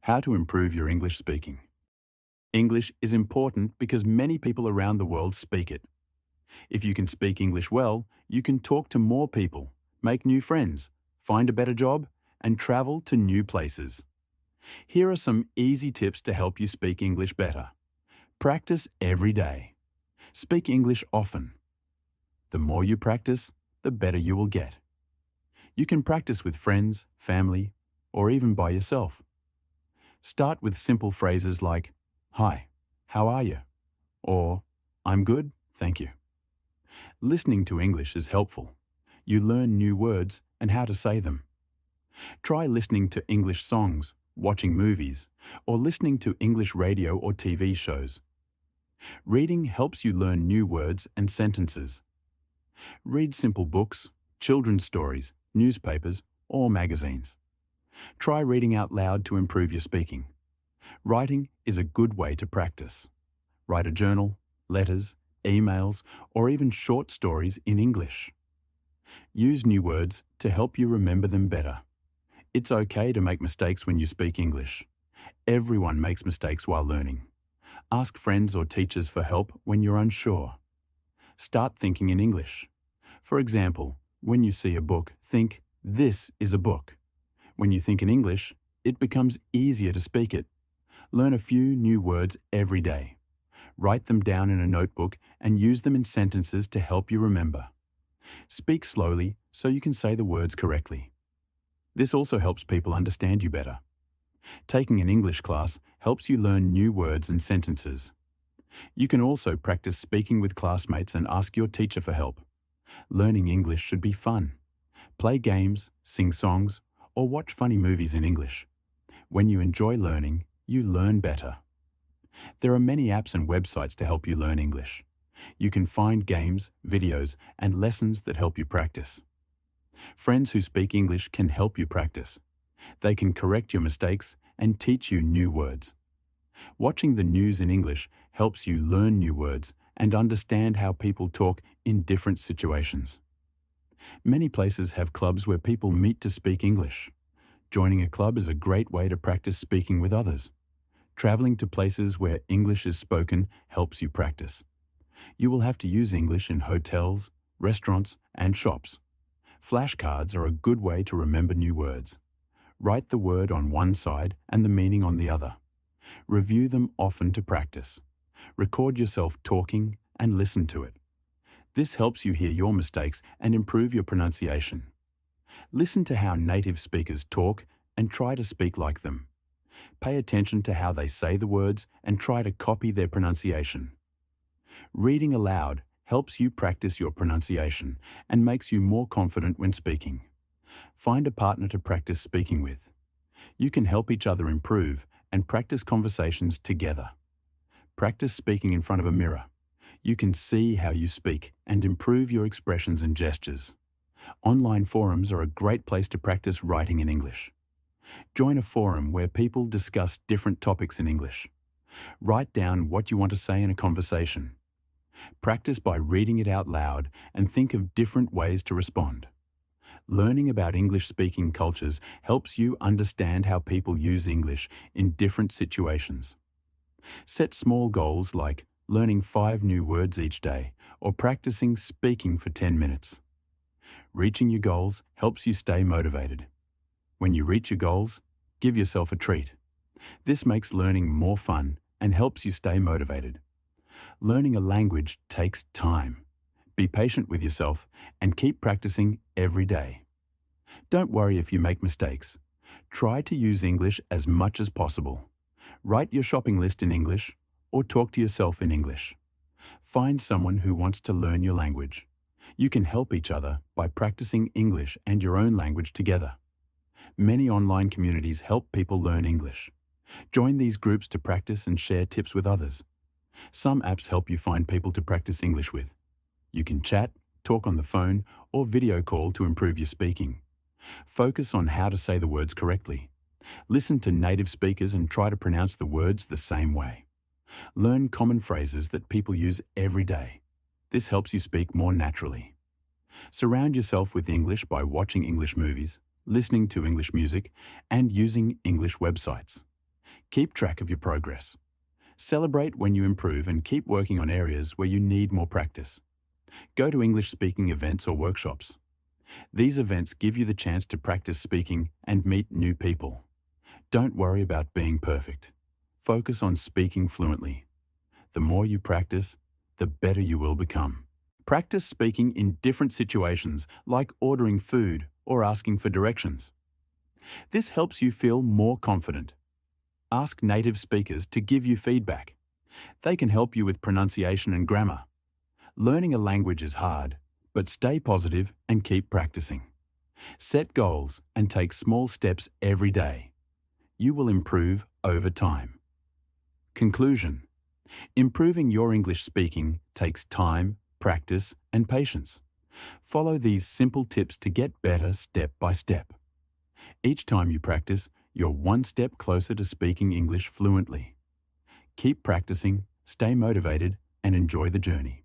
How to improve your English speaking. English is important because many people around the world speak it. If you can speak English well, you can talk to more people, make new friends, find a better job, and travel to new places. Here are some easy tips to help you speak English better. Practice every day. Speak English often. The more you practice, the better you will get. You can practice with friends, family, or even by yourself. Start with simple phrases like, "Hi, how are you?" or "I'm good, thank you." Listening to English is helpful. You learn new words and how to say them. Try listening to English songs, watching movies, or listening to English radio or TV shows. Reading helps you learn new words and sentences. Read simple books, children's stories, newspapers, or magazines. Try reading out loud to improve your speaking. Writing is a good way to practice. Write a journal, letters, emails, or even short stories in English. Use new words to help you remember them better. It's okay to make mistakes when you speak English. Everyone makes mistakes while learning. Ask friends or teachers for help when you're unsure. Start thinking in English. For example, when you see a book, think, "This is a book." When you think in English, it becomes easier to speak it. Learn a few new words every day. Write them down in a notebook and use them in sentences to help you remember. Speak slowly so you can say the words correctly. This also helps people understand you better. Taking an English class helps you learn new words and sentences. You can also practice speaking with classmates and ask your teacher for help. Learning English should be fun. Play games, sing songs, or watch funny movies in English. When you enjoy learning, you learn better. There are many apps and websites to help you learn English. You can find games, videos, and lessons that help you practice. Friends who speak English can help you practice. They can correct your mistakes and teach you new words. Watching the news in English helps you learn new words and understand how people talk in different situations. Many places have clubs where people meet to speak English. Joining a club is a great way to practice speaking with others. Traveling to places where English is spoken helps you practice. You will have to use English in hotels, restaurants, and shops. Flashcards are a good way to remember new words. Write the word on one side and the meaning on the other. Review them often to practice. Record yourself talking and listen to it. This helps you hear your mistakes and improve your pronunciation. Listen to how native speakers talk and try to speak like them. Pay attention to how they say the words and try to copy their pronunciation. Reading aloud helps you practice your pronunciation and makes you more confident when speaking. Find a partner to practice speaking with. You can help each other improve and practice conversations together. Practice speaking in front of a mirror. You can see how you speak and improve your expressions and gestures. Online forums are a great place to practice writing in English. Join a forum where people discuss different topics in English. Write down what you want to say in a conversation. Practice by reading it out loud and think of different ways to respond. Learning about English-speaking cultures helps you understand how people use English in different situations. Set small goals like learning 5 new words each day or practicing speaking for 10 minutes. Reaching your goals helps you stay motivated. When you reach your goals, give yourself a treat. This makes learning more fun and helps you stay motivated. Learning a language takes time. Be patient with yourself and keep practicing every day. Don't worry if you make mistakes. Try to use English as much as possible. Write your shopping list in English or talk to yourself in English. Find someone who wants to learn your language. You can help each other by practicing English and your own language together. Many online communities help people learn English. Join these groups to practice and share tips with others. Some apps help you find people to practice English with. You can chat, talk on the phone, or video call to improve your speaking. Focus on how to say the words correctly. Listen to native speakers and try to pronounce the words the same way. Learn common phrases that people use every day. This helps you speak more naturally. Surround yourself with English by watching English movies, listening to English music, and using English websites. Keep track of your progress. Celebrate when you improve and keep working on areas where you need more practice. Go to English-speaking events or workshops. These events give you the chance to practice speaking and meet new people. Don't worry about being perfect. Focus on speaking fluently. The more you practice, the better you will become. Practice speaking in different situations, like ordering food or asking for directions. This helps you feel more confident. Ask native speakers to give you feedback. They can help you with pronunciation and grammar. Learning a language is hard, but stay positive and keep practicing. Set goals and take small steps every day. You will improve over time. Conclusion: improving your English speaking takes time, practice, and patience. Follow these simple tips to get better step by step. Each time you practice, you're one step closer to speaking English fluently. Keep practicing, stay motivated, and enjoy the journey.